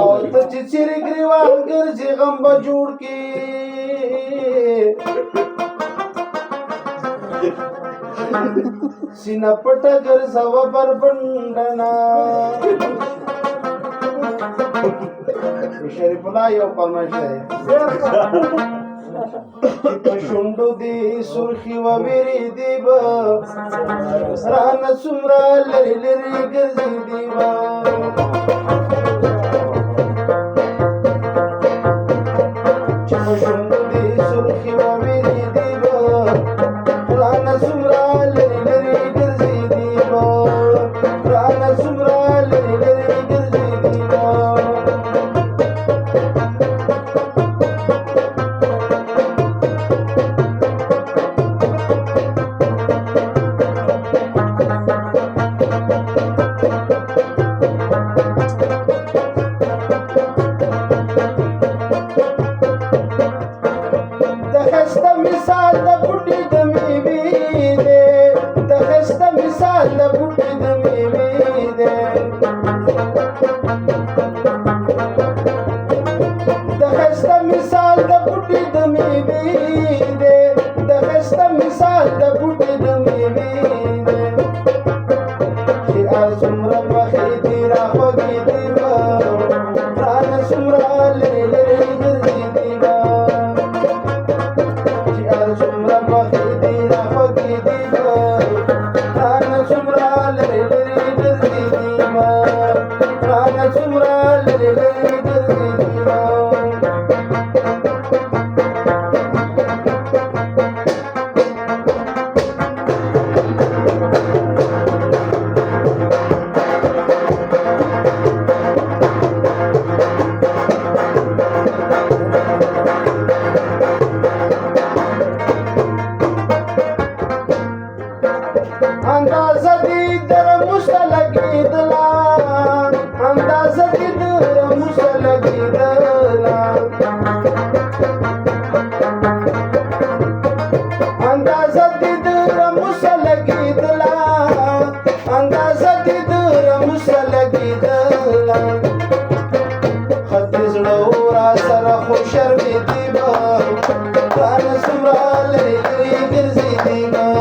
او ته چې چیرې ګریوان ګرځې غم به جوړ کې سینه پټه ګرځوه بربنډنا شریف الله یو فرمایش دی په شونډو دې سرخي و وېرېدې به رانه څومره لرې لرې ګرځېدې به چې په شونډو دې سرخي و وېرېدې به رانه څومره لرې لرې ګرځېدې به رانه څومره لرې لرې ګرځېدې به مثال د بوټي د میوې دی د ښایسته مثال د بوټي د میوې دی د ښایسته مثال د بوټي د میوې دی د ښایسته مثال د بوټي د میوې دی چې څومره مخې دې راخوږې دې به رانه څومره لرې لرې ګرځېدې به اندازه دې درموسه لګېدله اندازه دې درموسه لګېدله اندازه دې درموسه لګېدله اندازه دې درموسه لګېدله خدای زړه را سره خو شرمېدې به رانه څومره لرې لرې ګرځېدې به